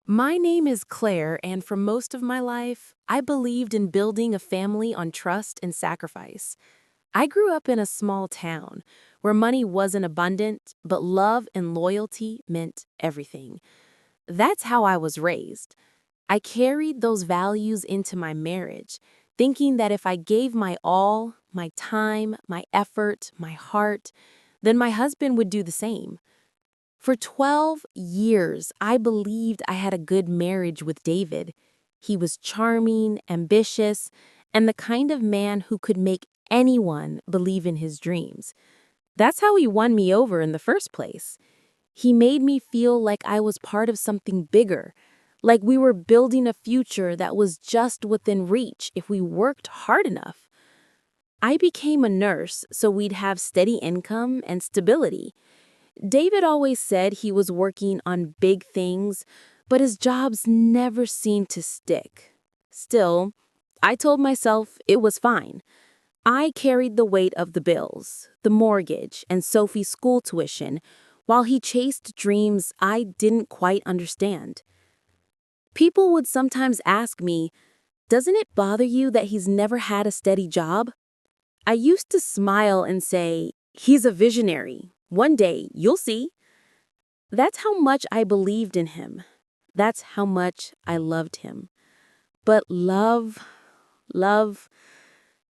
My name is Claire, and for most of my life, I believed in building a family on trust and sacrifice. I grew up in a small town where money wasn't abundant, but love and loyalty meant everything. That's how I was raised. I carried those values into my marriage, thinking that if I gave my all, my time, my effort, my heart, then my husband would do the same. For 12 years, I believed I had a good marriage with David. He was charming, ambitious, and the kind of man who could make anyone believe in his dreams. That's how he won me over in the first place. He made me feel like I was part of something bigger, like we were building a future that was just within reach if we worked hard enough. I became a nurse so we'd have steady income and stability. David always said he was working on big things, but his jobs never seemed to stick. Still, I told myself it was fine. I carried the weight of the bills, the mortgage, and Sophie's school tuition, while he chased dreams I didn't quite understand. People would sometimes ask me, "Doesn't it bother you that he's never had a steady job?" I used to smile and say, "He's a visionary. One day, you'll see." That's how much I believed in him. That's how much I loved him. But love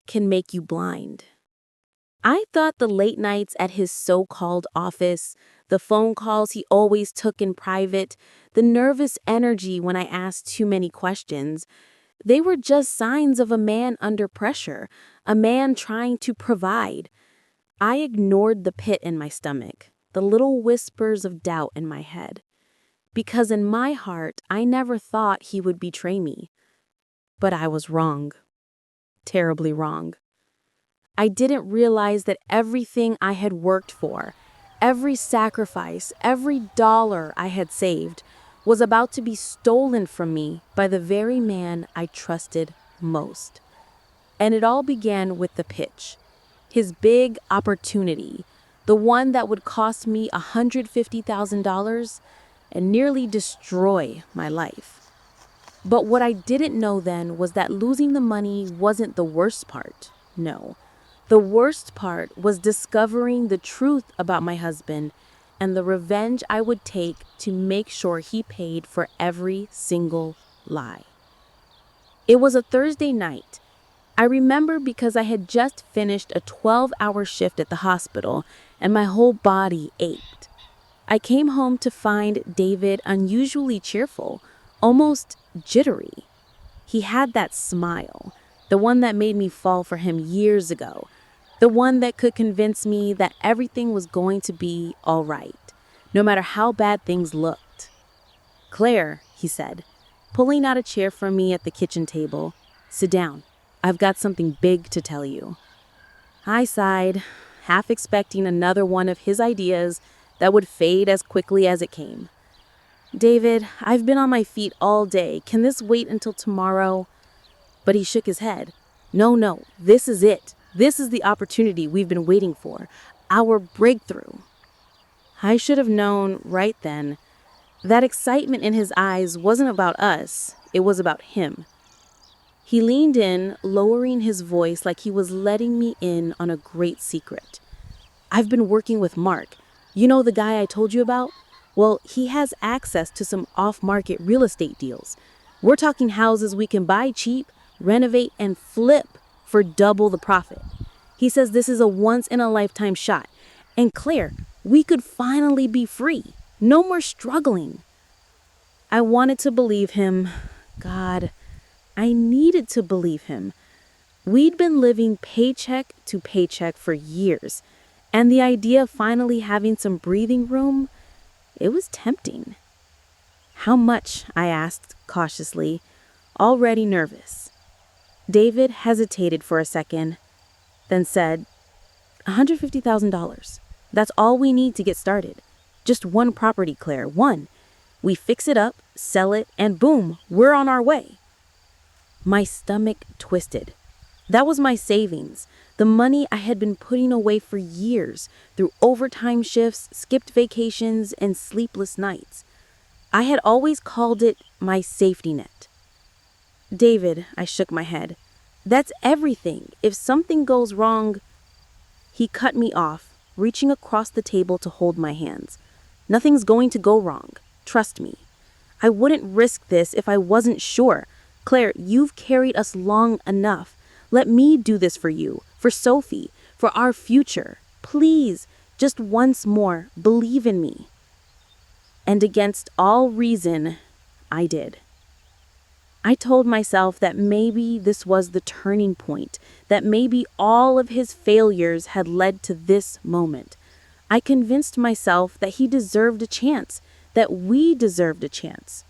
can make you blind. I thought the late nights at his so-called office, the phone calls he always took in private, the nervous energy when I asked too many questions, they were just signs of a man under pressure, a man trying to provide. I ignored the pit in my stomach, the little whispers of doubt in my head. Because in my heart, I never thought he would betray me. But I was wrong. Terribly wrong. I didn't realize that everything I had worked for, every sacrifice, every dollar I had saved, was about to be stolen from me by the very man I trusted most. And it all began with the pitch. His big opportunity, the one that would cost me $150,000 and nearly destroy my life. But what I didn't know then was that losing the money wasn't the worst part. No. The worst part was discovering the truth about my husband and the revenge I would take to make sure he paid for every single lie. It was a Thursday night. I remember because I had just finished a 12-hour shift at the hospital and my whole body ached. I came home to find David unusually cheerful, almost jittery. He had that smile, the one that made me fall for him years ago, the one that could convince me that everything was going to be all right, no matter how bad things looked. "Claire," he said, pulling out a chair for me at the kitchen table, "sit down. I've got something big to tell you." I sighed, half expecting another one of his ideas that would fade as quickly as it came. "David, I've been on my feet all day. Can this wait until tomorrow?" But he shook his head. No, this is it. This is the opportunity we've been waiting for. Our breakthrough." I should have known right then. That excitement in his eyes wasn't about us. It was about him. He leaned in, lowering his voice like he was letting me in on a great secret. "I've been working with Mark. You know the guy I told you about? Well, he has access to some off-market real estate deals. We're talking houses we can buy cheap, renovate, and flip for double the profit. He says this is a once-in-a-lifetime shot. And Claire, we could finally be free. No more struggling." I wanted to believe him. God, I needed to believe him. We'd been living paycheck to paycheck for years, and the idea of finally having some breathing room, it was tempting. "How much?" I asked cautiously, already nervous. David hesitated for a second, then said, $150,000. That's all we need to get started. Just one property, Claire, one. We fix it up, sell it, and boom, we're on our way." My stomach twisted. That was my savings, the money I had been putting away for years through overtime shifts, skipped vacations, and sleepless nights. I had always called it my safety net. David, I shook my head. That's everything. If something goes wrong, he cut me off, reaching across the table to hold my hands. Nothing's going to go wrong. Trust me. I wouldn't risk this if I wasn't sure. Claire, you've carried us long enough. Let me do this for you, for Sophie, for our future. Please, just once more, believe in me. And against all reason, I did. I told myself that maybe this was the turning point, that maybe all of his failures had led to this moment. I convinced myself that he deserved a chance, that we deserved a chance.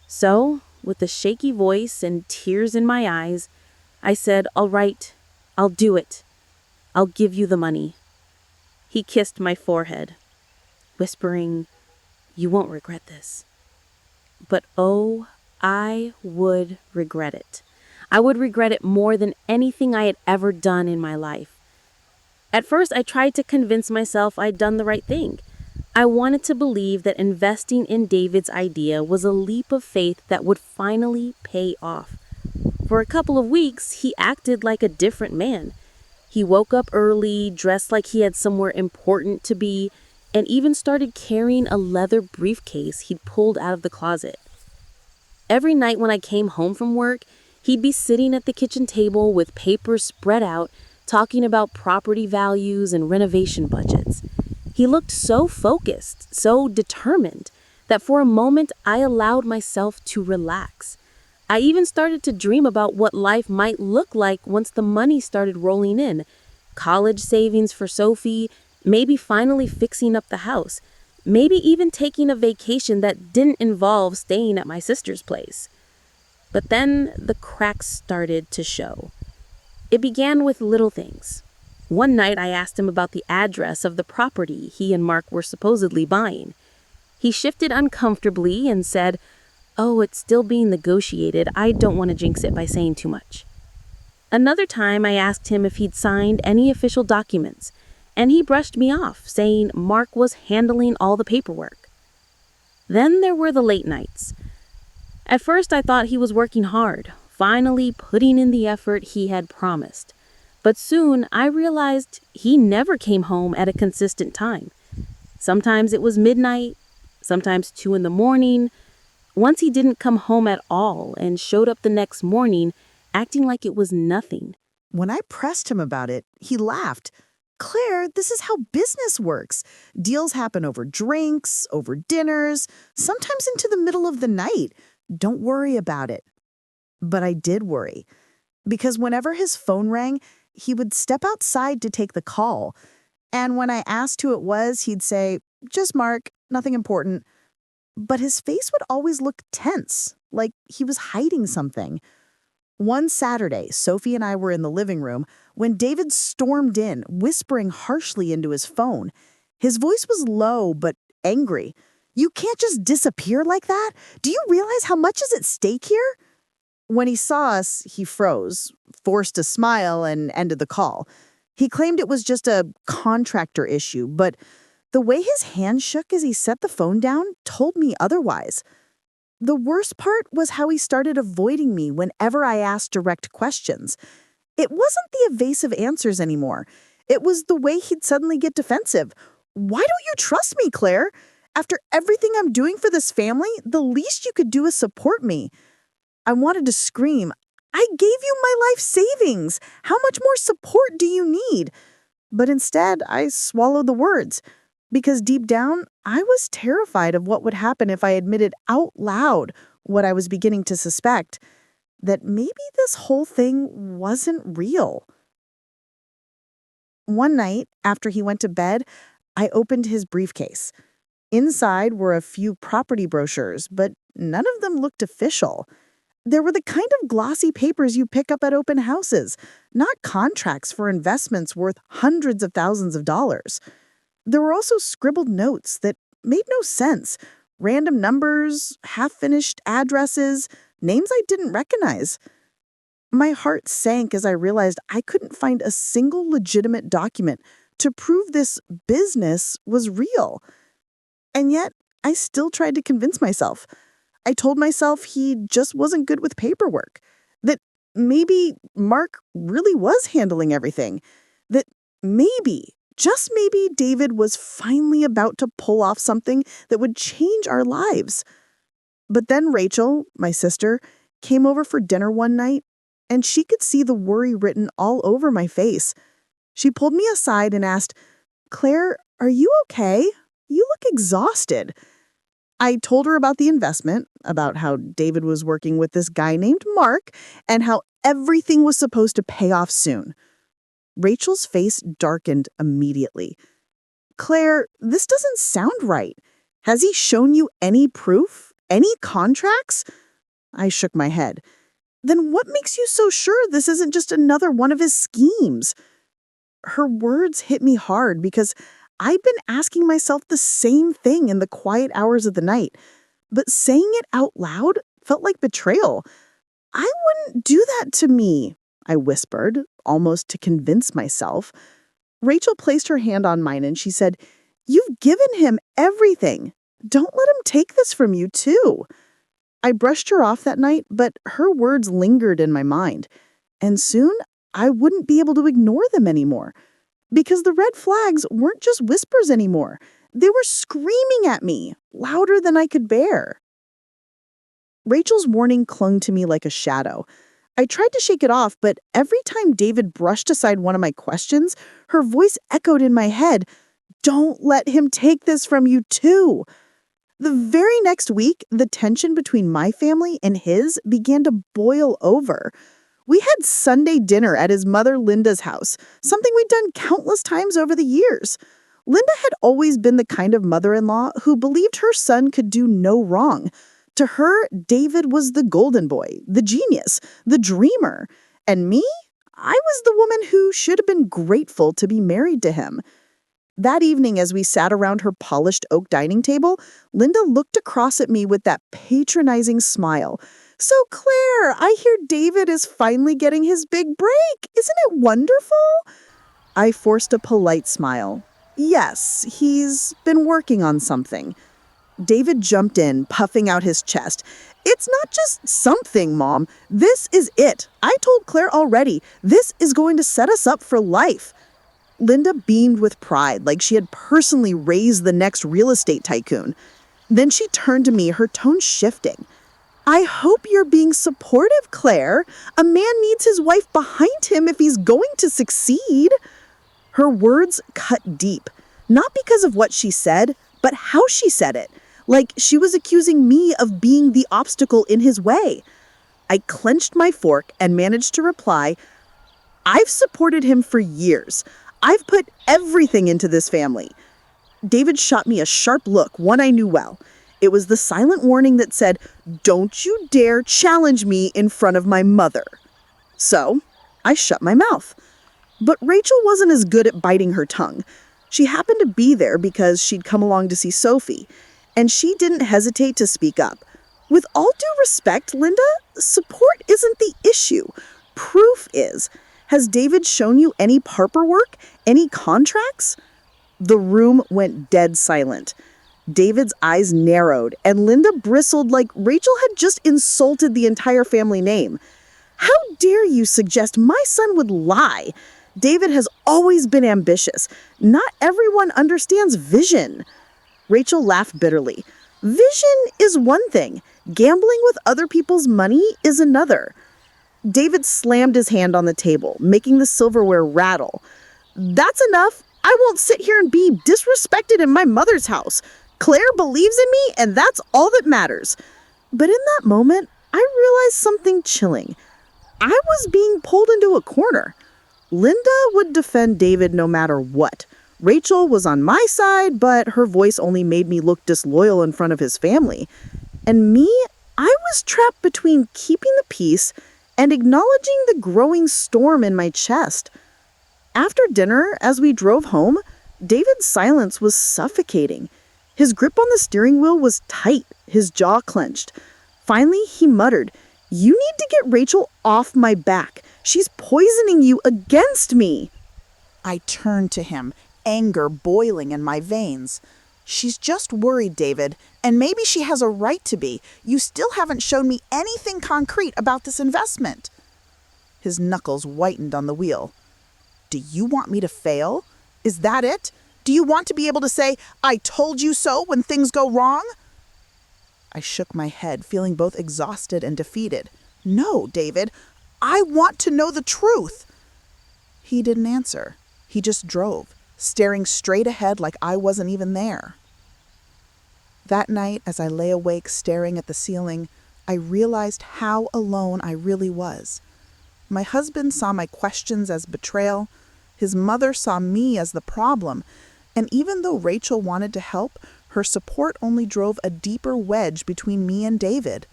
So, with a shaky voice and tears in my eyes, I said, "All right, I'll do it. I'll give you the money." He kissed my forehead, whispering, "You won't regret this." But oh, I would regret it. I would regret it more than anything I had ever done in my life. At first, I tried to convince myself I'd done the right thing. I wanted to believe that investing in David's idea was a leap of faith that would finally pay off. For a couple of weeks, he acted like a different man. He woke up early, dressed like he had somewhere important to be, and even started carrying a leather briefcase he'd pulled out of the closet. Every night when I came home from work, he'd be sitting at the kitchen table with papers spread out, talking about property values and renovation budgets. He looked so focused, so determined, that for a moment I allowed myself to relax. I even started to dream about what life might look like once the money started rolling in. College savings for Sophie, maybe finally fixing up the house, maybe even taking a vacation that didn't involve staying at my sister's place. But then the cracks started to show. It began with little things. One night I asked him about the address of the property he and Mark were supposedly buying. He shifted uncomfortably and said, "Oh, it's still being negotiated. I don't want to jinx it by saying too much." Another time I asked him if he'd signed any official documents, and he brushed me off, saying Mark was handling all the paperwork. Then there were the late nights. At first I thought he was working hard, finally putting in the effort he had promised. But soon I realized he never came home at a consistent time. Sometimes it was midnight, sometimes 2 a.m. Once he didn't come home at all and showed up the next morning acting like it was nothing. When I pressed him about it, he laughed. "Claire, this is how business works. Deals happen over drinks, over dinners, sometimes into the middle of the night. Don't worry about it." But I did worry, because whenever his phone rang, he would step outside to take the call. And when I asked who it was, he'd say, "Just Mark, nothing important." But his face would always look tense, like he was hiding something. One Saturday, Sophie and I were in the living room when David stormed in, whispering harshly into his phone. His voice was low but angry. "You can't just disappear like that. Do you realize how much is at stake here?" When he saw us, he froze, forced a smile, and ended the call. He claimed it was just a contractor issue, but the way his hand shook as he set the phone down told me otherwise. The worst part was how he started avoiding me whenever I asked direct questions. It wasn't the evasive answers anymore. It was the way he'd suddenly get defensive. "Why don't you trust me, Claire? After everything I'm doing for this family, the least you could do is support me." I wanted to scream, "I gave you my life savings. How much more support do you need?" But instead, I swallowed the words. Because deep down, I was terrified of what would happen if I admitted out loud what I was beginning to suspect, that maybe this whole thing wasn't real. One night, after he went to bed, I opened his briefcase. Inside were a few property brochures, but none of them looked official. There were the kind of glossy papers you pick up at open houses, not contracts for investments worth hundreds of thousands of dollars. There were also scribbled notes that made no sense, random numbers, half-finished addresses, names I didn't recognize. My heart sank as I realized I couldn't find a single legitimate document to prove this business was real. And yet, I still tried to convince myself. I told myself he just wasn't good with paperwork, that maybe Mark really was handling everything, that maybe, just maybe, David was finally about to pull off something that would change our lives. But then Rachel, my sister, came over for dinner one night, and she could see the worry written all over my face. She pulled me aside and asked, "Claire, are you okay? You look exhausted." I told her about the investment, about how David was working with this guy named Mark, and how everything was supposed to pay off soon. Rachel's face darkened immediately. "Claire, this doesn't sound right. Has he shown you any proof? Any contracts?" I shook my head. "Then what makes you so sure this isn't just another one of his schemes?" Her words hit me hard because I'd been asking myself the same thing in the quiet hours of the night, but saying it out loud felt like betrayal. "I wouldn't do that to me," I whispered, almost to convince myself. Rachel placed her hand on mine and she said, "You've given him everything. Don't let him take this from you, too." I brushed her off that night, but her words lingered in my mind, and soon I wouldn't be able to ignore them anymore. Because the red flags weren't just whispers anymore. They were screaming at me, louder than I could bear. Rachel's warning clung to me like a shadow. I tried to shake it off, but every time David brushed aside one of my questions, her voice echoed in my head, "Don't let him take this from you too." The very next week, the tension between my family and his began to boil over. We had Sunday dinner at his mother Linda's house, something we'd done countless times over the years. Linda had always been the kind of mother-in-law who believed her son could do no wrong. To her, David was the golden boy, the genius, the dreamer. And me? I was the woman who should have been grateful to be married to him. That evening, as we sat around her polished oak dining table, Linda looked across at me with that patronizing smile. "So, Claire, I hear David is finally getting his big break. Isn't it wonderful?" I forced a polite smile. "Yes, he's been working on something." David jumped in, puffing out his chest. "It's not just something, Mom. This is it. I told Claire already. This is going to set us up for life." Linda beamed with pride, like she had personally raised the next real estate tycoon. Then she turned to me, her tone shifting. "I hope you're being supportive, Claire. A man needs his wife behind him if he's going to succeed." Her words cut deep, not because of what she said, but how she said it, like she was accusing me of being the obstacle in his way. I clenched my fork and managed to reply, "I've supported him for years. I've put everything into this family." David shot me a sharp look, one I knew well. It was the silent warning that said, "Don't you dare challenge me in front of my mother." So, I shut my mouth. But Rachel wasn't as good at biting her tongue. She happened to be there because she'd come along to see Sophie, and she didn't hesitate to speak up. "With all due respect, Linda, support isn't the issue. Proof is. Has David shown you any paperwork, any contracts?" The room went dead silent. David's eyes narrowed, and Linda bristled like Rachel had just insulted the entire family name. "How dare you suggest my son would lie? David has always been ambitious. Not everyone understands vision." Rachel laughed bitterly. "Vision is one thing. Gambling with other people's money is another." David slammed his hand on the table, making the silverware rattle. "That's enough. I won't sit here and be disrespected in my mother's house. Claire believes in me, and that's all that matters." But in that moment, I realized something chilling. I was being pulled into a corner. Linda would defend David no matter what. Rachel was on my side, but her voice only made me look disloyal in front of his family. And me, I was trapped between keeping the peace and acknowledging the growing storm in my chest. After dinner, as we drove home, David's silence was suffocating. His grip on the steering wheel was tight, his jaw clenched. Finally, he muttered, "You need to get Rachel off my back. She's poisoning you against me." I turned to him, anger boiling in my veins. "She's just worried, David. And maybe she has a right to be. You still haven't shown me anything concrete about this investment. His knuckles whitened on the wheel. Do you want me to fail? Is that it? Do you want to be able to say, I told you so when things go wrong? I shook my head, feeling both exhausted and defeated. No, David, I want to know the truth. He didn't answer. He just drove, staring straight ahead like I wasn't even there. That night, as I lay awake staring at the ceiling, I realized how alone I really was. My husband saw my questions as betrayal. His mother saw me as the problem. And even though Rachel wanted to help, her support only drove a deeper wedge between me and David.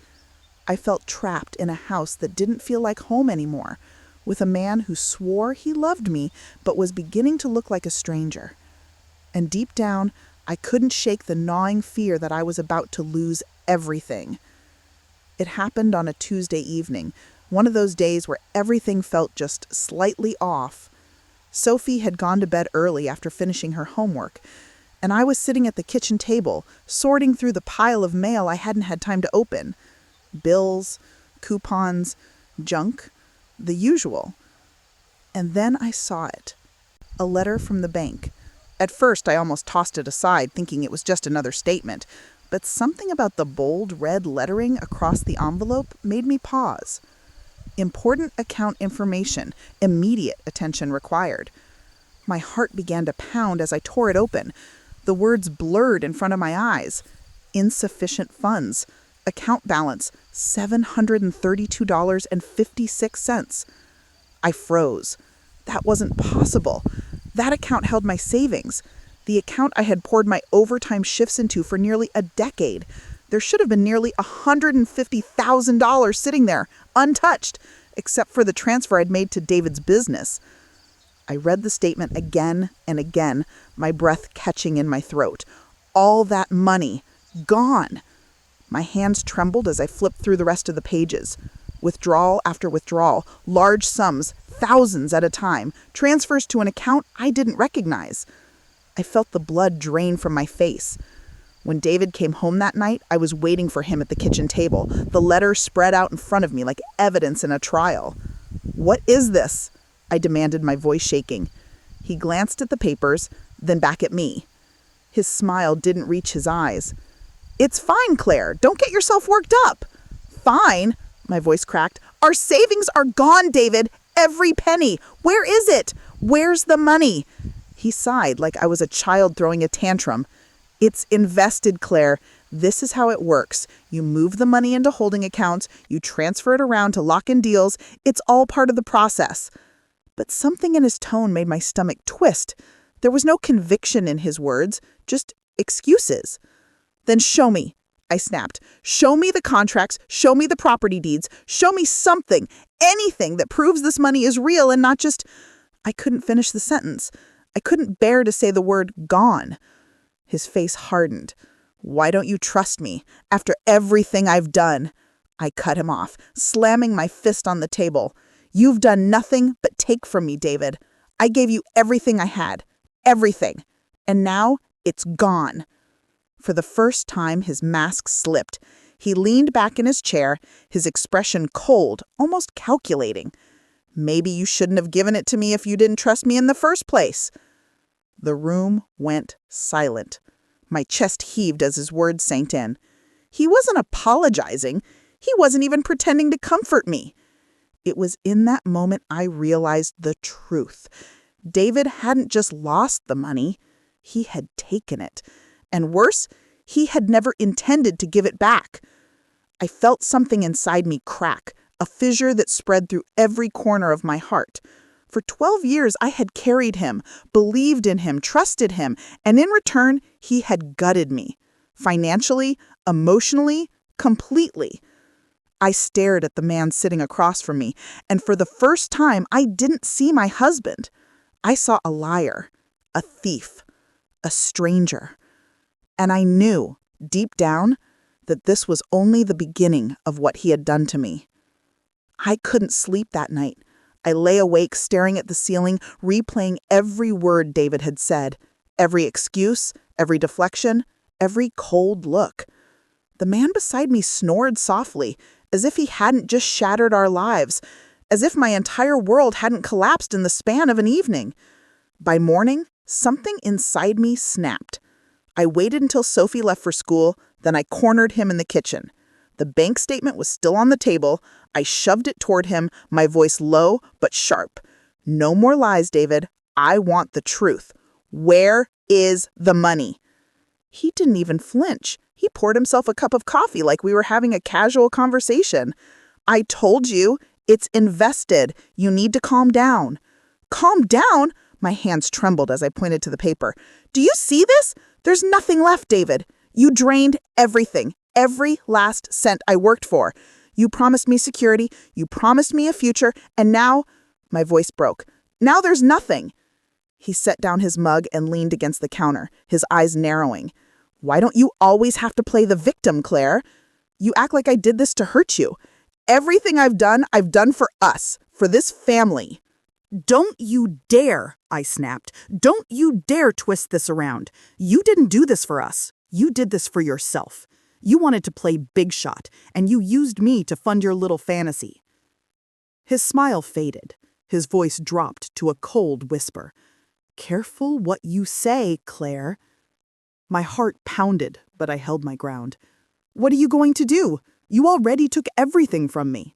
I felt trapped in a house that didn't feel like home anymore, with a man who swore he loved me but was beginning to look like a stranger. And deep down, I couldn't shake the gnawing fear that I was about to lose everything. It happened on a Tuesday evening, one of those days where everything felt just slightly off. Sophie had gone to bed early after finishing her homework, and I was sitting at the kitchen table, sorting through the pile of mail I hadn't had time to open. Bills, coupons, junk, the usual. And then I saw it. A letter from the bank. At first, I almost tossed it aside, thinking it was just another statement, but something about the bold red lettering across the envelope made me pause. Important account information, immediate attention required. My heart began to pound as I tore it open. The words blurred in front of my eyes. Insufficient funds. Account balance, $732.56. I froze. That wasn't possible. That account held my savings. The account I had poured my overtime shifts into for nearly a decade. There should have been nearly $150,000 sitting there, untouched, except for the transfer I'd made to David's business. I read the statement again and again, my breath catching in my throat. All that money, gone. My hands trembled as I flipped through the rest of the pages. Withdrawal after withdrawal, large sums, thousands at a time, transfers to an account I didn't recognize. I felt the blood drain from my face. When David came home that night, I was waiting for him at the kitchen table, the letter spread out in front of me like evidence in a trial. What is this? I demanded, my voice shaking. He glanced at the papers, then back at me. His smile didn't reach his eyes. It's fine, Claire. Don't get yourself worked up. Fine, my voice cracked. Our savings are gone, David. Every penny. Where is it? Where's the money? He sighed like I was a child throwing a tantrum. It's invested, Claire. This is how it works. You move the money into holding accounts. You transfer it around to lock in deals. It's all part of the process. But something in his tone made my stomach twist. There was no conviction in his words, just excuses. Then show me, I snapped. Show me the contracts, show me the property deeds, show me something, anything that proves this money is real and not just... I couldn't finish the sentence. I couldn't bear to say the word gone. His face hardened. Why don't you trust me? After everything I've done. I cut him off, slamming my fist on the table. You've done nothing but take from me, David. I gave you everything I had. Everything. And now it's gone. For the first time, his mask slipped. He leaned back in his chair, his expression cold, almost calculating. Maybe you shouldn't have given it to me if you didn't trust me in the first place. The room went silent. My chest heaved as his words sank in. He wasn't apologizing. He wasn't even pretending to comfort me. It was in that moment I realized the truth. David hadn't just lost the money. He had taken it. And worse, he had never intended to give it back. I felt something inside me crack, a fissure that spread through every corner of my heart. For 12 years, I had carried him, believed in him, trusted him, and in return, he had gutted me. Financially, emotionally, completely. I stared at the man sitting across from me, and for the first time, I didn't see my husband. I saw a liar, a thief, a stranger. And I knew, deep down, that this was only the beginning of what he had done to me. I couldn't sleep that night. I lay awake staring at the ceiling, replaying every word David had said, every excuse, every deflection, every cold look. The man beside me snored softly, as if he hadn't just shattered our lives, as if my entire world hadn't collapsed in the span of an evening. By morning, something inside me snapped. I waited until Sophie left for school, then I cornered him in the kitchen. The bank statement was still on the table. I shoved it toward him, my voice low but sharp. No more lies, David. I want the truth. Where is the money? He didn't even flinch. He poured himself a cup of coffee like we were having a casual conversation. I told you, it's invested. You need to calm down. Calm down? My hands trembled as I pointed to the paper. Do you see this? There's nothing left, David. You drained everything, every last cent I worked for. You promised me security, you promised me a future, and now, my voice broke. Now there's nothing. He set down his mug and leaned against the counter, his eyes narrowing. Why don't you always have to play the victim, Claire? You act like I did this to hurt you. Everything I've done for us, for this family. Don't you dare, I snapped. Don't you dare twist this around. You didn't do this for us. You did this for yourself. You wanted to play big shot, and you used me to fund your little fantasy. His smile faded. His voice dropped to a cold whisper. Careful what you say, Claire. My heart pounded, but I held my ground. What are you going to do? You already took everything from me.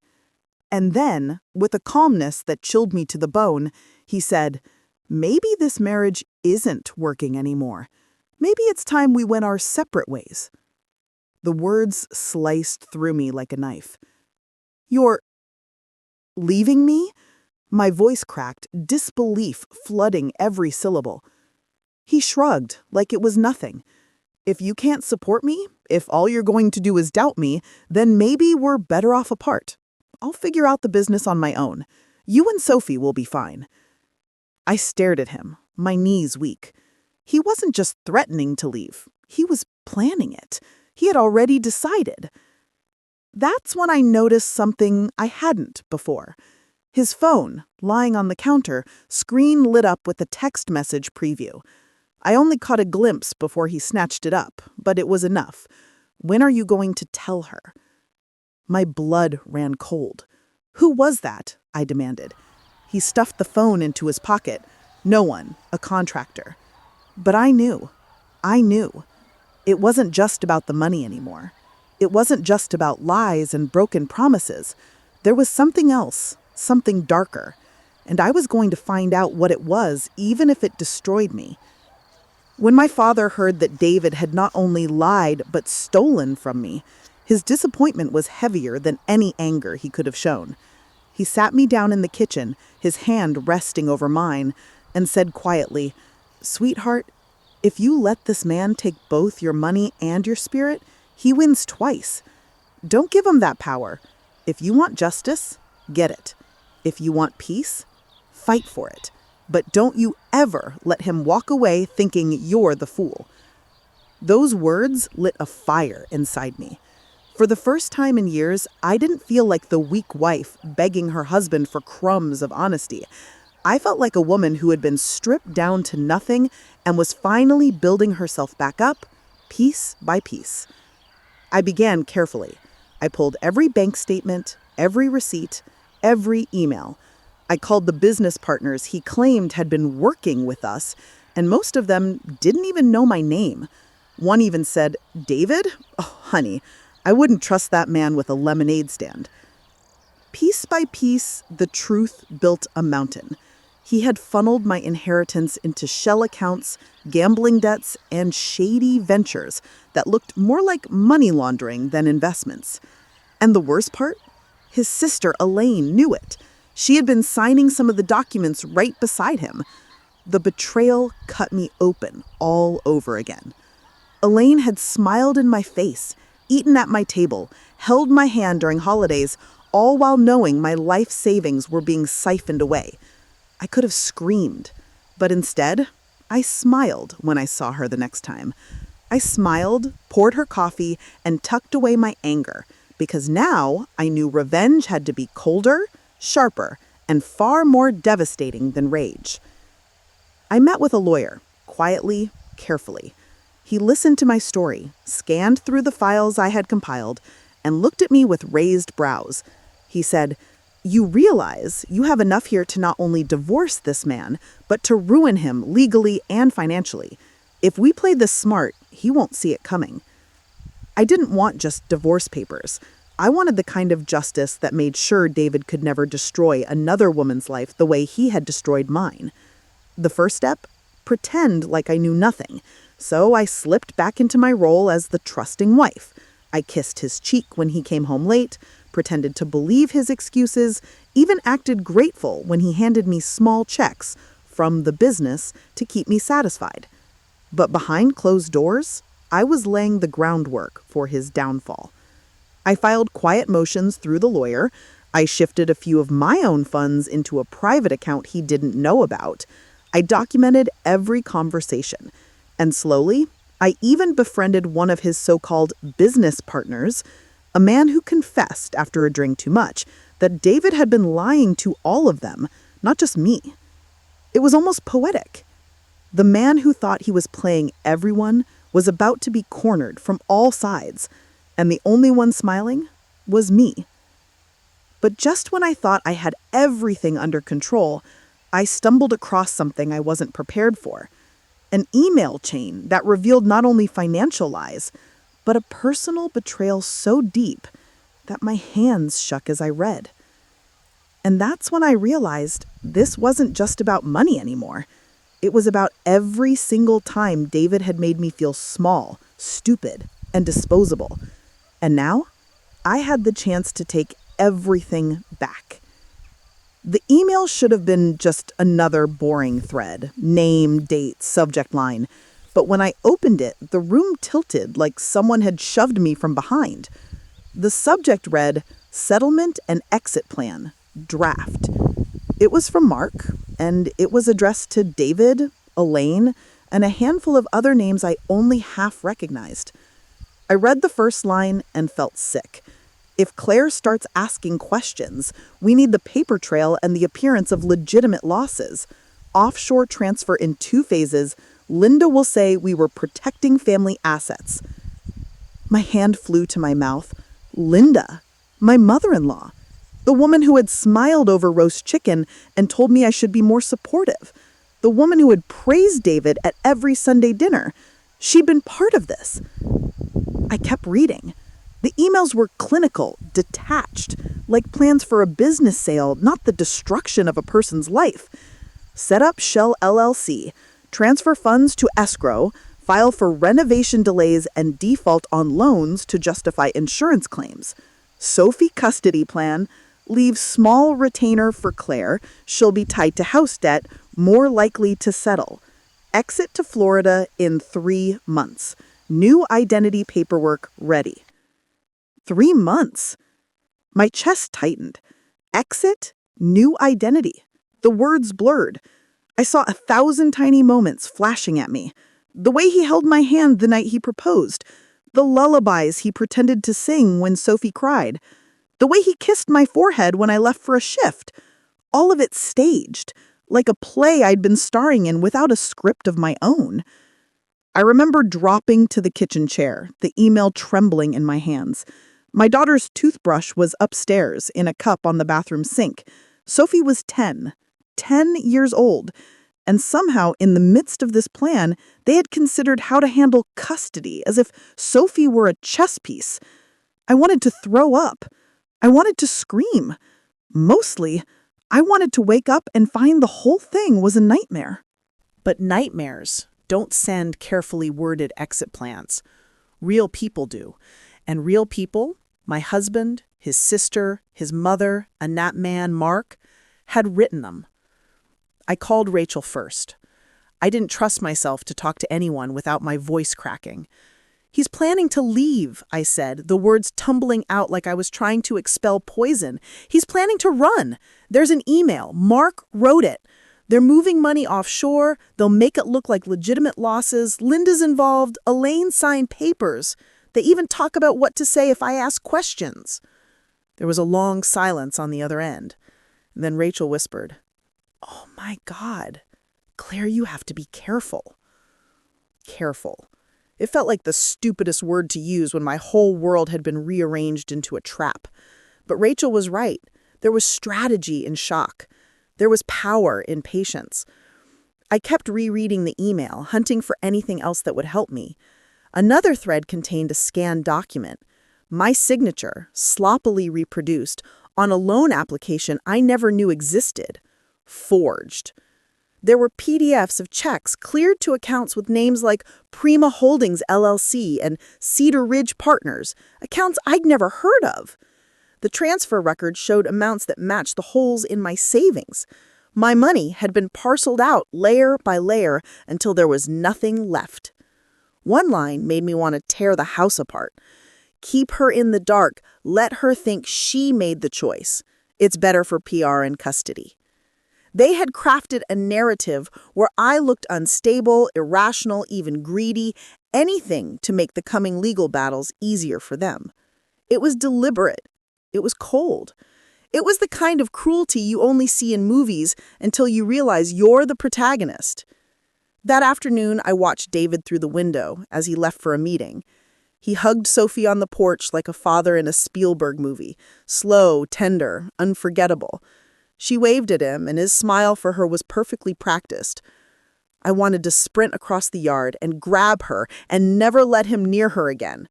And then, with a calmness that chilled me to the bone, he said, maybe this marriage isn't working anymore. Maybe it's time we went our separate ways. The words sliced through me like a knife. You're leaving me? My voice cracked, disbelief flooding every syllable. He shrugged, like it was nothing. If you can't support me, if all you're going to do is doubt me, then maybe we're better off apart. I'll figure out the business on my own. You and Sophie will be fine. I stared at him, my knees weak. He wasn't just threatening to leave. He was planning it. He had already decided. That's when I noticed something I hadn't before. His phone, lying on the counter, screen lit up with a text message preview. I only caught a glimpse before he snatched it up, but it was enough. When are you going to tell her? My blood ran cold. Who was that? I demanded. He stuffed the phone into his pocket. No one, a contractor. But I knew. I knew. It wasn't just about the money anymore. It wasn't just about lies and broken promises. There was something else, something darker. And I was going to find out what it was, even if it destroyed me. When my father heard that David had not only lied, but stolen from me, his disappointment was heavier than any anger he could have shown. He sat me down in the kitchen, his hand resting over mine, and said quietly, "Sweetheart, if you let this man take both your money and your spirit, he wins twice. Don't give him that power. If you want justice, get it. If you want peace, fight for it. But don't you ever let him walk away thinking you're the fool." Those words lit a fire inside me. For the first time in years, I didn't feel like the weak wife begging her husband for crumbs of honesty. I felt like a woman who had been stripped down to nothing and was finally building herself back up, piece by piece. I began carefully. I pulled every bank statement, every receipt, every email. I called the business partners he claimed had been working with us, and most of them didn't even know my name. One even said, "David? Oh, honey, I wouldn't trust that man with a lemonade stand." Piece by piece, the truth built a mountain. He had funneled my inheritance into shell accounts, gambling debts, and shady ventures that looked more like money laundering than investments. And the worst part? His sister, Elaine, knew it. She had been signing some of the documents right beside him. The betrayal cut me open all over again. Elaine had smiled in my face, eaten at my table, held my hand during holidays, all while knowing my life savings were being siphoned away. I could have screamed, but instead, I smiled when I saw her the next time. I smiled, poured her coffee, and tucked away my anger, because now I knew revenge had to be colder, sharper, and far more devastating than rage. I met with a lawyer, quietly, carefully. He listened to my story, scanned through the files I had compiled, and looked at me with raised brows. He said, "You realize you have enough here to not only divorce this man, but to ruin him legally and financially. If we play this smart, he won't see it coming." I didn't want just divorce papers. I wanted the kind of justice that made sure David could never destroy another woman's life the way he had destroyed mine. The first step? Pretend like I knew nothing. So I slipped back into my role as the trusting wife. I kissed his cheek when he came home late, pretended to believe his excuses, even acted grateful when he handed me small checks from the business to keep me satisfied. But behind closed doors, I was laying the groundwork for his downfall. I filed quiet motions through the lawyer. I shifted a few of my own funds into a private account he didn't know about. I documented every conversation. And slowly, I even befriended one of his so-called business partners, a man who confessed after a drink too much that David had been lying to all of them, not just me. It was almost poetic. The man who thought he was playing everyone was about to be cornered from all sides, and the only one smiling was me. But just when I thought I had everything under control, I stumbled across something I wasn't prepared for. An email chain that revealed not only financial lies, but a personal betrayal so deep that my hands shook as I read. And that's when I realized this wasn't just about money anymore. It was about every single time David had made me feel small, stupid, and disposable. And now, I had the chance to take everything back. The email should have been just another boring thread, name, date, subject line. But when I opened it, the room tilted like someone had shoved me from behind. The subject read, "Settlement and Exit Plan, Draft." It was from Mark, and it was addressed to David, Elaine, and a handful of other names I only half recognized. I read the first line and felt sick. If Claire starts asking questions, we need the paper trail and the appearance of legitimate losses. Offshore transfer in 2 phases. Linda will say we were protecting family assets. My hand flew to my mouth. Linda, my mother-in-law, the woman who had smiled over roast chicken and told me I should be more supportive, the woman who had praised David at every Sunday dinner. She'd been part of this. I kept reading. The emails were clinical, detached, like plans for a business sale, not the destruction of a person's life. Set up Shell LLC, transfer funds to escrow, file for renovation delays and default on loans to justify insurance claims. Sophie custody plan, leave small retainer for Claire, she'll be tied to house debt, more likely to settle. Exit to Florida in 3 months. New identity paperwork ready. 3 months. My chest tightened. Exit, new identity. The words blurred. I saw 1,000 tiny moments flashing at me. The way he held my hand the night he proposed. The lullabies he pretended to sing when Sophie cried. The way he kissed my forehead when I left for a shift. All of it staged, like a play I'd been starring in without a script of my own. I remember dropping to the kitchen chair, the email trembling in my hands. My daughter's toothbrush was upstairs in a cup on the bathroom sink. Sophie was 10 years old, and somehow in the midst of this plan, they had considered how to handle custody as if Sophie were a chess piece. I wanted to throw up. I wanted to scream. Mostly, I wanted to wake up and find the whole thing was a nightmare. But nightmares don't send carefully worded exit plans. Real people do. And real people, my husband, his sister, his mother, and that man, Mark, had written them. I called Rachel first. I didn't trust myself to talk to anyone without my voice cracking. "He's planning to leave," I said, the words tumbling out like I was trying to expel poison. "He's planning to run. There's an email. Mark wrote it. They're moving money offshore. They'll make it look like legitimate losses. Linda's involved. Elaine signed papers. They even talk about what to say if I ask questions." There was a long silence on the other end. Then Rachel whispered, "Oh my God, Claire, you have to be careful." Careful. It felt like the stupidest word to use when my whole world had been rearranged into a trap. But Rachel was right. There was strategy in shock. There was power in patience. I kept rereading the email, hunting for anything else that would help me. Another thread contained a scanned document. My signature, sloppily reproduced, on a loan application I never knew existed. Forged. There were PDFs of checks cleared to accounts with names like Prima Holdings LLC and Cedar Ridge Partners, accounts I'd never heard of. The transfer record showed amounts that matched the holes in my savings. My money had been parceled out layer by layer until there was nothing left. One line made me want to tear the house apart. Keep her in the dark. Let her think she made the choice. It's better for PR and custody. They had crafted a narrative where I looked unstable, irrational, even greedy, anything to make the coming legal battles easier for them. It was deliberate. It was cold. It was the kind of cruelty you only see in movies until you realize you're the protagonist. That afternoon, I watched David through the window as he left for a meeting. He hugged Sophie on the porch like a father in a Spielberg movie, slow, tender, unforgettable. She waved at him, and his smile for her was perfectly practiced. I wanted to sprint across the yard and grab her and never let him near her again.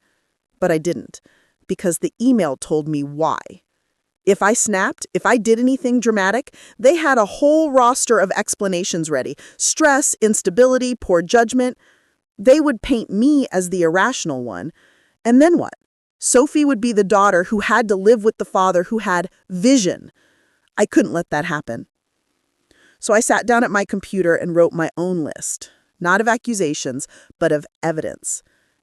But I didn't, because the email told me why. If I snapped, if I did anything dramatic, they had a whole roster of explanations ready. Stress, instability, poor judgment. They would paint me as the irrational one. And then what? Sophie would be the daughter who had to live with the father who had vision. I couldn't let that happen. So I sat down at my computer and wrote my own list, not of accusations, but of evidence.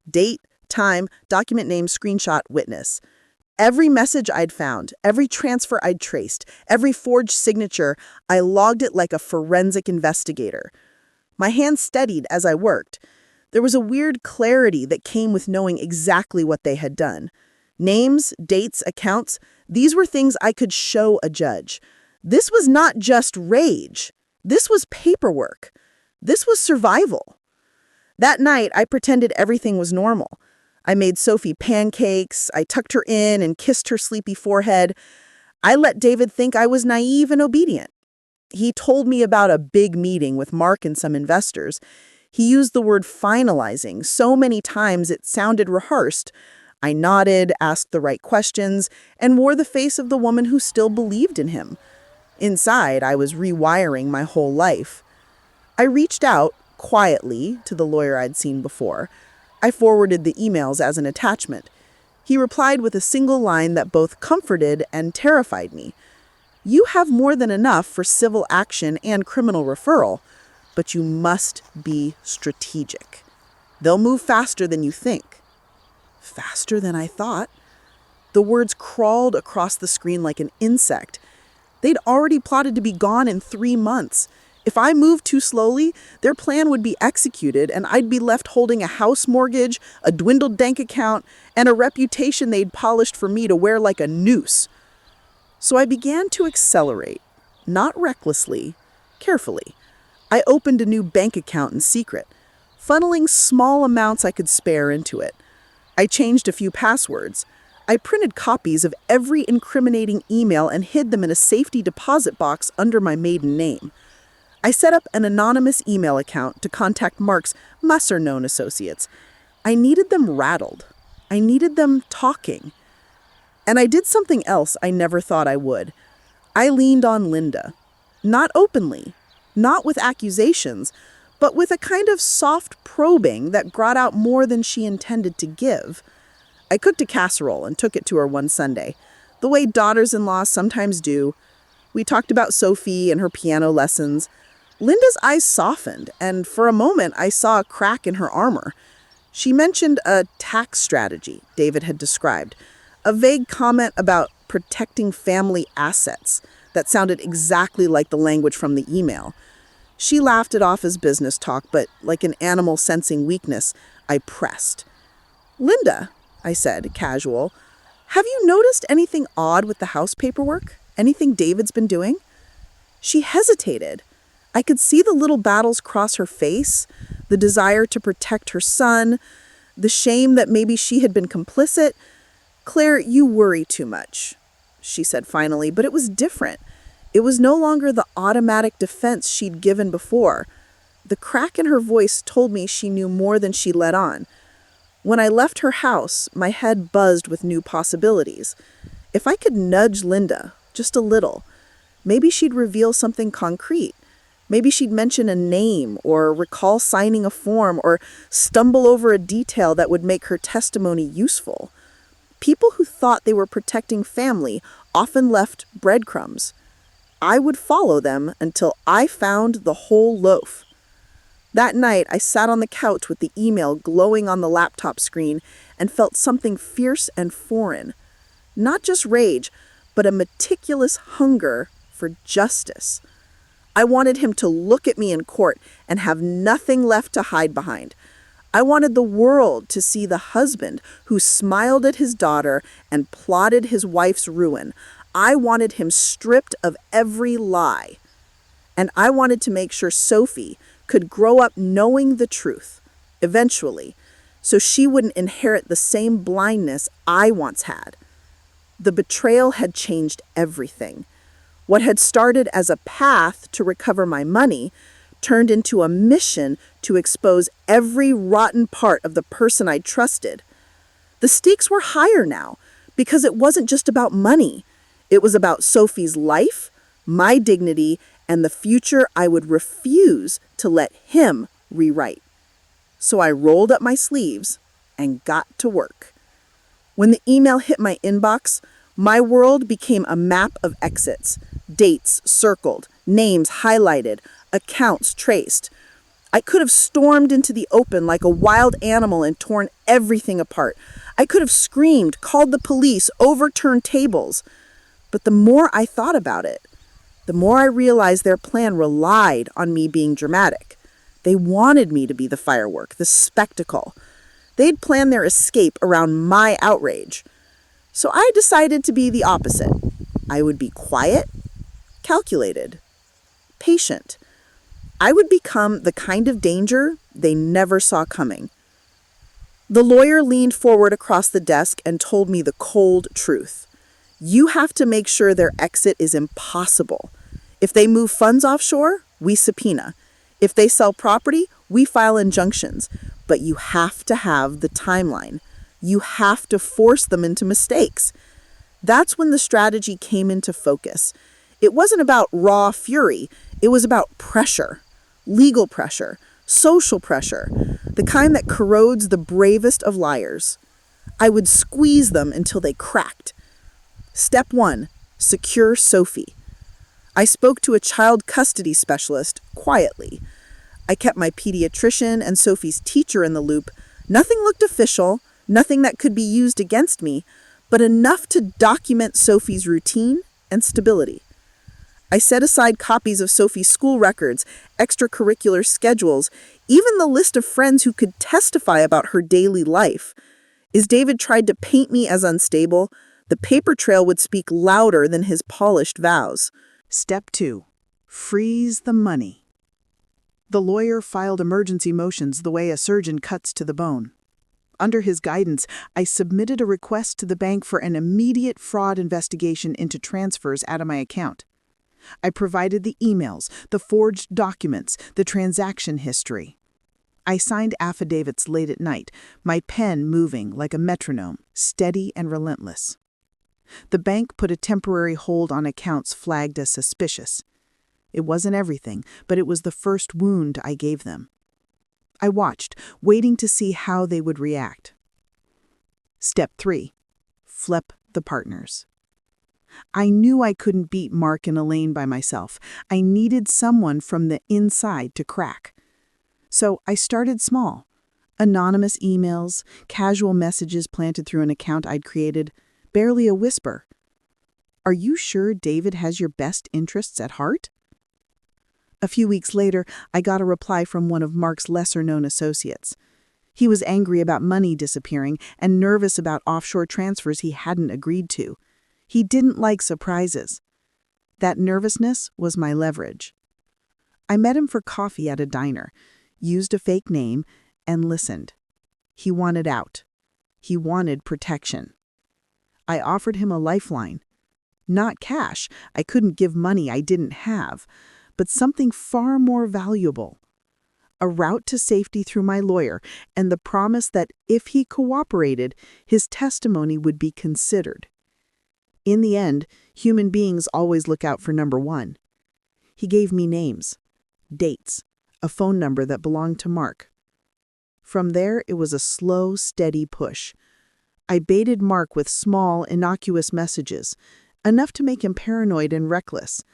Date, time, document name, screenshot, witness. Every message I'd found, every transfer I'd traced, every forged signature, I logged it like a forensic investigator. My hands steadied as I worked. There was a weird clarity that came with knowing exactly what they had done. Names, dates, accounts, these were things I could show a judge. This was not just rage. This was paperwork. This was survival. That night, I pretended everything was normal. I made Sophie pancakes, I tucked her in and kissed her sleepy forehead. I let David think I was naive and obedient. He told me about a big meeting with Mark and some investors. He used the word finalizing so many times it sounded rehearsed. I nodded, asked the right questions, and wore the face of the woman who still believed in him. Inside, I was rewiring my whole life. I reached out, quietly, to the lawyer I'd seen before. I forwarded the emails as an attachment. He replied with a single line that both comforted and terrified me. You have more than enough for civil action and criminal referral, but you must be strategic. They'll move faster than you think. Faster than I thought. The words crawled across the screen like an insect. They'd already plotted to be gone in 3 months. If I moved too slowly, their plan would be executed and I'd be left holding a house mortgage, a dwindled bank account, and a reputation they'd polished for me to wear like a noose. So I began to accelerate, not recklessly, carefully. I opened a new bank account in secret, funneling small amounts I could spare into it. I changed a few passwords. I printed copies of every incriminating email and hid them in a safety deposit box under my maiden name. I set up an anonymous email account to contact Mark's lesser-known associates. I needed them rattled. I needed them talking. And I did something else I never thought I would. I leaned on Linda. Not openly, not with accusations, but with a kind of soft probing that brought out more than she intended to give. I cooked a casserole and took it to her one Sunday, the way daughters-in-law sometimes do. We talked about Sophie and her piano lessons. Linda's eyes softened, and for a moment I saw a crack in her armor. She mentioned a tax strategy David had described, a vague comment about protecting family assets that sounded exactly like the language from the email. She laughed it off as business talk, but like an animal sensing weakness, I pressed. Linda, I said, casual, have you noticed anything odd with the house paperwork? Anything David's been doing? She hesitated. I could see the little battles cross her face, the desire to protect her son, The shame that maybe she had been complicit. "Claire, you worry too much," she said finally, but it was different. It was no longer the automatic defense she'd given before. The crack in her voice told me she knew more than she let on. When I left her house, my head buzzed with new possibilities. If I could nudge Linda, just a little, maybe she'd reveal something concrete. Maybe she'd mention a name or recall signing a form or stumble over a detail that would make her testimony useful. People who thought they were protecting family often left breadcrumbs. I would follow them until I found the whole loaf. That night, I sat on the couch with the email glowing on the laptop screen and felt something fierce and foreign. Not just rage, but a meticulous hunger for justice. I wanted him to look at me in court and have nothing left to hide behind. I wanted the world to see the husband who smiled at his daughter and plotted his wife's ruin. I wanted him stripped of every lie. And I wanted to make sure Sophie could grow up knowing the truth, eventually, so she wouldn't inherit the same blindness I once had. The betrayal had changed everything. What had started as a path to recover my money turned into a mission to expose every rotten part of the person I trusted. The stakes were higher now because it wasn't just about money. It was about Sophie's life, my dignity, and the future I would refuse to let him rewrite. So I rolled up my sleeves and got to work. When the email hit my inbox, my world became a map of exits, dates circled, names highlighted, accounts traced. I could have stormed into the open like a wild animal and torn everything apart. I could have screamed, called the police, overturned tables. But the more I thought about it, the more I realized their plan relied on me being dramatic. They wanted me to be the firework, the spectacle. They'd planned their escape around my outrage. So I decided to be the opposite. I would be quiet, calculated, patient. I would become the kind of danger they never saw coming. The lawyer leaned forward across the desk and told me the cold truth. You have to make sure their exit is impossible. If they move funds offshore, we subpoena. If they sell property, we file injunctions. But you have to have the timeline. You have to force them into mistakes. That's when the strategy came into focus. It wasn't about raw fury. It was about pressure. Legal pressure. Social pressure. The kind that corrodes the bravest of liars. I would squeeze them until they cracked. Step 1. Secure Sophie. I spoke to a child custody specialist quietly. I kept my pediatrician and Sophie's teacher in the loop. Nothing looked official, nothing that could be used against me, but enough to document Sophie's routine and stability. I set aside copies of Sophie's school records, extracurricular schedules, even the list of friends who could testify about her daily life. As David tried to paint me as unstable, the paper trail would speak louder than his polished vows. Step 2. Freeze the money. The lawyer filed emergency motions the way a surgeon cuts to the bone. Under his guidance, I submitted a request to the bank for an immediate fraud investigation into transfers out of my account. I provided the emails, the forged documents, the transaction history. I signed affidavits late at night, my pen moving like a metronome, steady and relentless. The bank put a temporary hold on accounts flagged as suspicious. It wasn't everything, but it was the first wound I gave them. I watched, waiting to see how they would react. Step 3. Flip the partners. I knew I couldn't beat Mark and Elaine by myself. I needed someone from the inside to crack. So I started small. Anonymous emails, casual messages planted through an account I'd created, barely a whisper. Are you sure David has your best interests at heart? A few weeks later, I got a reply from one of Mark's lesser-known associates. He was angry about money disappearing and nervous about offshore transfers he hadn't agreed to. He didn't like surprises. That nervousness was my leverage. I met him for coffee at a diner, used a fake name, and listened. He wanted out. He wanted protection. I offered him a lifeline. Not cash. I couldn't give money I didn't have, but something far more valuable. A route to safety through my lawyer, and the promise that if he cooperated, his testimony would be considered. In the end, human beings always look out for number one. He gave me names, dates, a phone number that belonged to Mark. From there, it was a slow, steady push. I baited Mark with small, innocuous messages, enough to make him paranoid and reckless.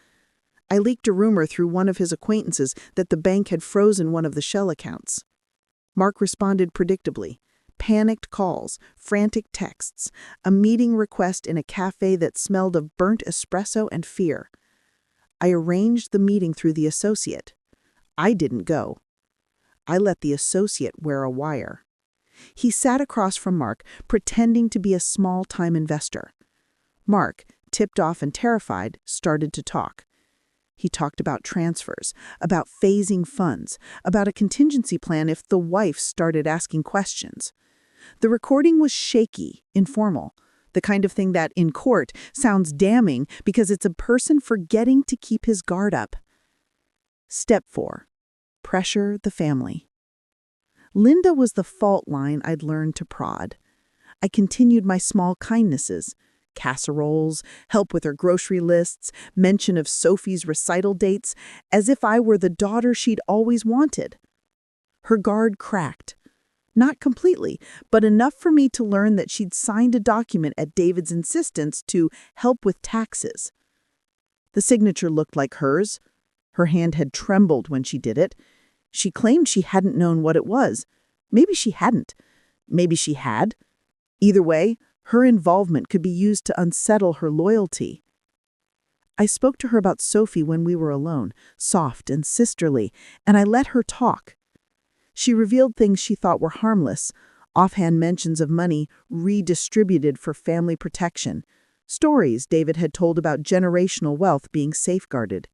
I leaked a rumor through one of his acquaintances that the bank had frozen one of the Shell accounts. Mark responded predictably. Panicked calls, frantic texts, a meeting request in a cafe that smelled of burnt espresso and fear. I arranged the meeting through the associate. I didn't go. I let the associate wear a wire. He sat across from Mark, pretending to be a small-time investor. Mark, tipped off and terrified, started to talk. He talked about transfers, about phasing funds, about a contingency plan if the wife started asking questions. The recording was shaky, informal, the kind of thing that, in court, sounds damning because it's a person forgetting to keep his guard up. Step 4. Pressure the family. Linda was the fault line I'd learned to prod. I continued my small kindnesses. Casseroles, help with her grocery lists, mention of Sophie's recital dates, as if I were the daughter she'd always wanted. Her guard cracked. Not completely, but enough for me to learn that she'd signed a document at David's insistence to help with taxes. The signature looked like hers. Her hand had trembled when she did it. She claimed she hadn't known what it was. Maybe she hadn't. Maybe she had. Either way, her involvement could be used to unsettle her loyalty. I spoke to her about Sophie when we were alone, soft and sisterly, and I let her talk. She revealed things she thought were harmless, offhand mentions of money redistributed for family protection, stories David had told about generational wealth being safeguarded.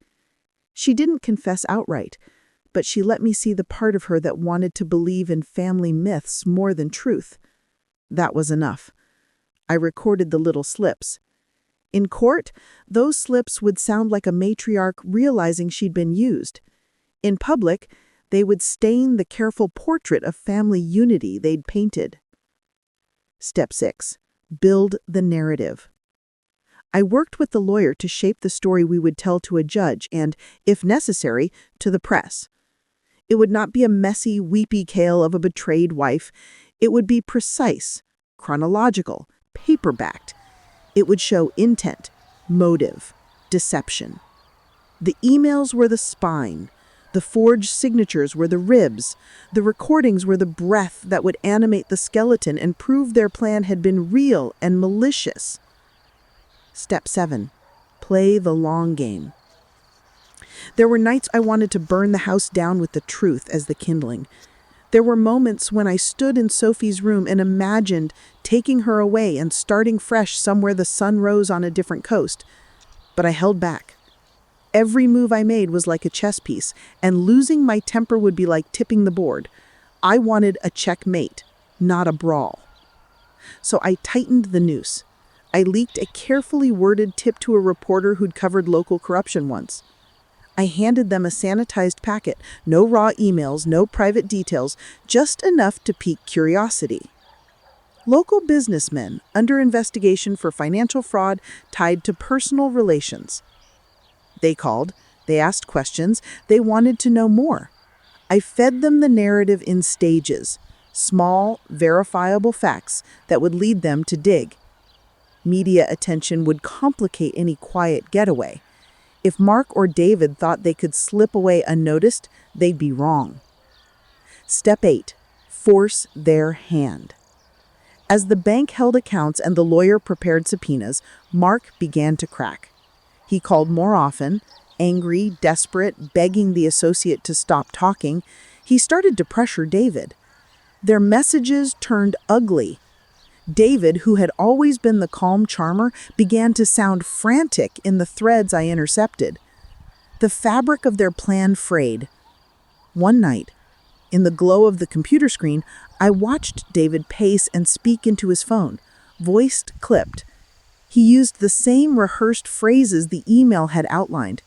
She didn't confess outright, but she let me see the part of her that wanted to believe in family myths more than truth. That was enough. I recorded the little slips. In court, those slips would sound like a matriarch realizing she'd been used. In public, they would stain the careful portrait of family unity they'd painted. Step 6. Build the narrative. I worked with the lawyer to shape the story we would tell to a judge and, if necessary, to the press. It would not be a messy, weepy tale of a betrayed wife. It would be precise, chronological, paper-backed. It would show intent, motive, deception. The emails were the spine. The forged signatures were the ribs. The recordings were the breath that would animate the skeleton and prove their plan had been real and malicious. Step 7. Play the long game. There were nights I wanted to burn the house down with the truth as the kindling. There were moments when I stood in Sophie's room and imagined taking her away and starting fresh somewhere the sun rose on a different coast. But I held back. Every move I made was like a chess piece, and losing my temper would be like tipping the board. I wanted a checkmate, not a brawl. So I tightened the noose. I leaked a carefully worded tip to a reporter who'd covered local corruption once. I handed them a sanitized packet, no raw emails, no private details, just enough to pique curiosity. Local businessmen under investigation for financial fraud tied to personal relations. They called, they asked questions, they wanted to know more. I fed them the narrative in stages, small, verifiable facts that would lead them to dig. Media attention would complicate any quiet getaway. If Mark or David thought they could slip away unnoticed, they'd be wrong. Step 8. Force their hand. As the bank held accounts and the lawyer prepared subpoenas, Mark began to crack. He called more often, angry, desperate, begging the associate to stop talking. He started to pressure David. Their messages turned ugly. David, who had always been the calm charmer, began to sound frantic in the threads I intercepted. The fabric of their plan frayed. One night, in the glow of the computer screen, I watched David pace and speak into his phone, voice clipped. He used the same rehearsed phrases the email had outlined: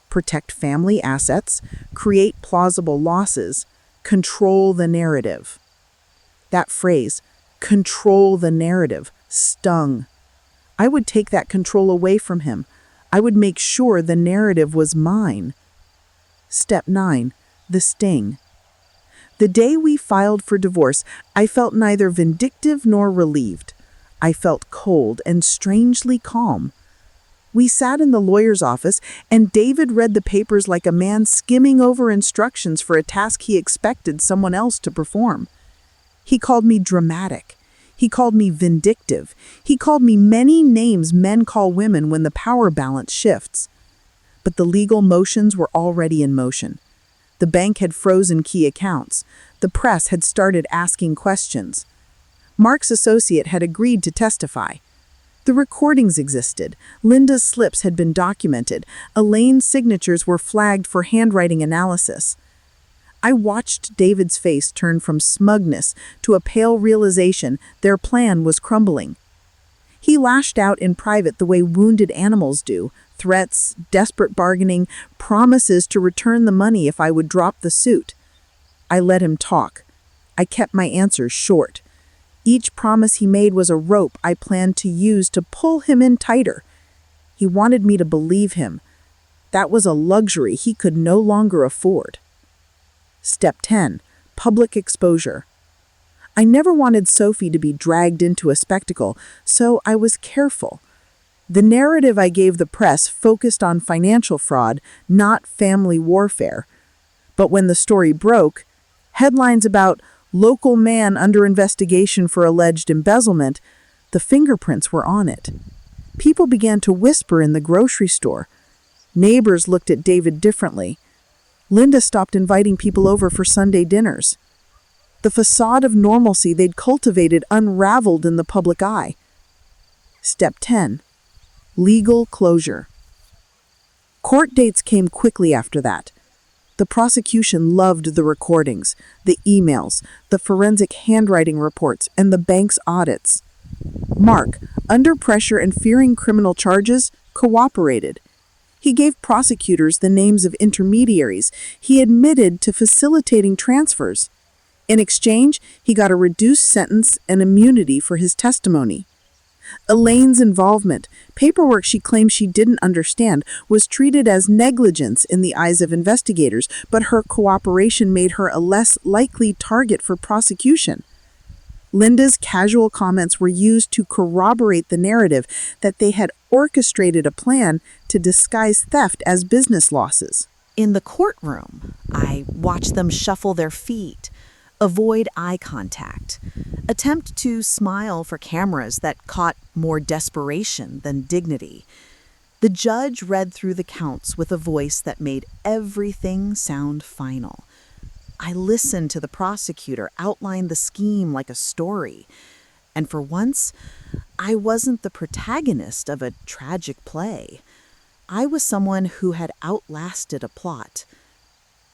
protect family assets, create plausible losses, control the narrative. That phrase, control the narrative, stung. I would take that control away from him. I would make sure the narrative was mine. Step 9. The sting. The day we filed for divorce, I felt neither vindictive nor relieved. I felt cold and strangely calm. We sat in the lawyer's office, and David read the papers like a man skimming over instructions for a task he expected someone else to perform. He called me dramatic. He called me vindictive. He called me many names men call women when the power balance shifts. But the legal motions were already in motion. The bank had frozen key accounts. The press had started asking questions. Mark's associate had agreed to testify. The recordings existed. Linda's slips had been documented. Elaine's signatures were flagged for handwriting analysis. I watched David's face turn from smugness to a pale realization their plan was crumbling. He lashed out in private the way wounded animals do: threats, desperate bargaining, promises to return the money if I would drop the suit. I let him talk. I kept my answers short. Each promise he made was a rope I planned to use to pull him in tighter. He wanted me to believe him. That was a luxury he could no longer afford. Step 10. Public exposure. I never wanted Sophie to be dragged into a spectacle, so I was careful. The narrative I gave the press focused on financial fraud, not family warfare. But when the story broke, headlines about local man under investigation for alleged embezzlement, the fingerprints were on it. People began to whisper in the grocery store. Neighbors looked at David differently. Linda stopped inviting people over for Sunday dinners. The facade of normalcy they'd cultivated unraveled in the public eye. Step 10. Legal closure. Court dates came quickly after that. The prosecution loved the recordings, the emails, the forensic handwriting reports, and the bank's audits. Mark, under pressure and fearing criminal charges, cooperated. He gave prosecutors the names of intermediaries. He admitted to facilitating transfers. In exchange, he got a reduced sentence and immunity for his testimony. Elaine's involvement, paperwork she claimed she didn't understand, was treated as negligence in the eyes of investigators, but her cooperation made her a less likely target for prosecution. Linda's casual comments were used to corroborate the narrative that they had orchestrated a plan to disguise theft as business losses. In the courtroom, I watched them shuffle their feet, avoid eye contact, attempt to smile for cameras that caught more desperation than dignity. The judge read through the counts with a voice that made everything sound final. I listened to the prosecutor outline the scheme like a story, and for once, I wasn't the protagonist of a tragic play. I was someone who had outlasted a plot.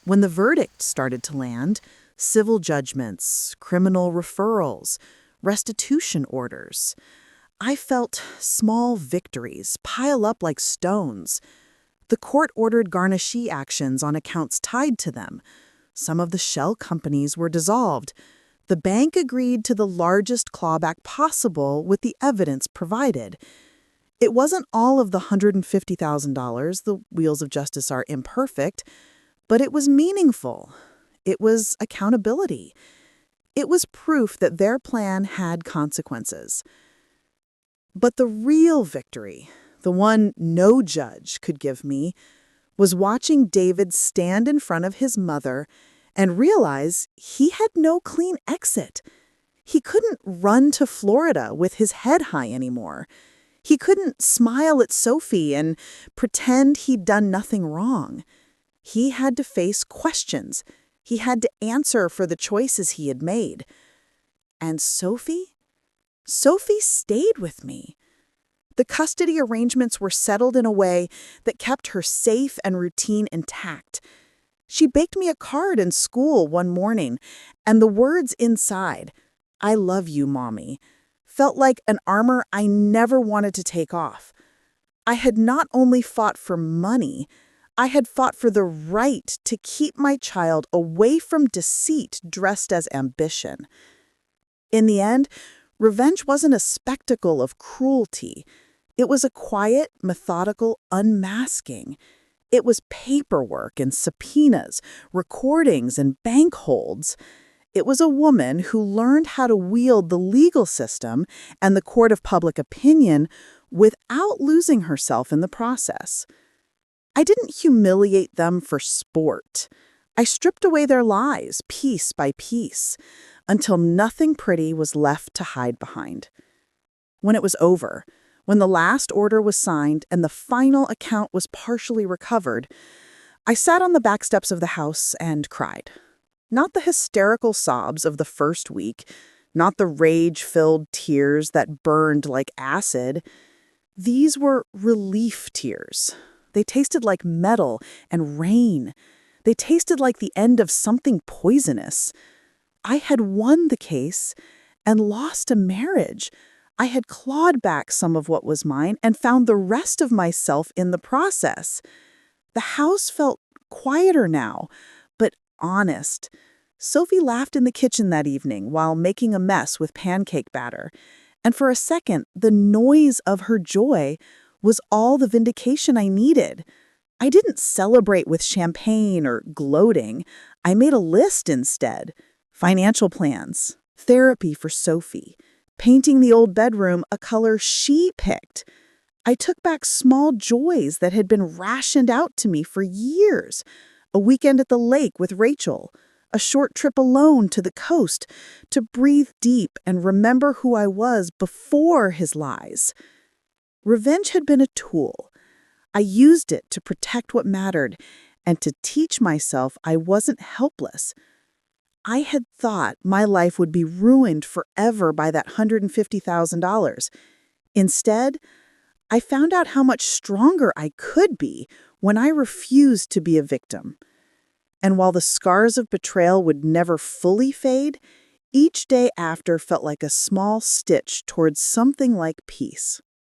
When the verdict started to land, civil judgments, criminal referrals, restitution orders, I felt small victories pile up like stones. The court ordered garnishee actions on accounts tied to them. Some of the shell companies were dissolved. The bank agreed to the largest clawback possible with the evidence provided. It wasn't all of the $150,000. The wheels of justice are imperfect, but it was meaningful. It was accountability. It was proof that their plan had consequences. But the real victory, the one no judge could give me, was watching David stand in front of his mother and realize he had no clean exit. He couldn't run to Florida with his head high anymore. He couldn't smile at Sophie and pretend he'd done nothing wrong. He had to face questions. He had to answer for the choices he had made. And Sophie? Sophie stayed with me. The custody arrangements were settled in a way that kept her safe and routine intact. She baked me a card in school one morning, and the words inside, "I love you, Mommy," felt like an armor I never wanted to take off. I had not only fought for money, I had fought for the right to keep my child away from deceit dressed as ambition. In the end, revenge wasn't a spectacle of cruelty. It was a quiet, methodical unmasking. It was paperwork and subpoenas, recordings and bank holds. It was a woman who learned how to wield the legal system and the court of public opinion without losing herself in the process. I didn't humiliate them for sport. I stripped away their lies piece by piece until nothing pretty was left to hide behind. When it was over, when the last order was signed and the final account was partially recovered, I sat on the back steps of the house and cried. Not the hysterical sobs of the first week, not the rage-filled tears that burned like acid. These were relief tears. They tasted like metal and rain. They tasted like the end of something poisonous. I had won the case and lost a marriage. I had clawed back some of what was mine and found the rest of myself in the process. The house felt quieter now, but honest. Sophie laughed in the kitchen that evening while making a mess with pancake batter. And for a second, the noise of her joy was all the vindication I needed. I didn't celebrate with champagne or gloating. I made a list instead. Financial plans, therapy for Sophie, painting the old bedroom a color she picked. I took back small joys that had been rationed out to me for years. A weekend at the lake with Rachel, a short trip alone to the coast to breathe deep and remember who I was before his lies. Revenge had been a tool. I used it to protect what mattered and to teach myself I wasn't helpless. I had thought my life would be ruined forever by that $150,000. Instead, I found out how much stronger I could be when I refused to be a victim. And while the scars of betrayal would never fully fade, each day after felt like a small stitch towards something like peace.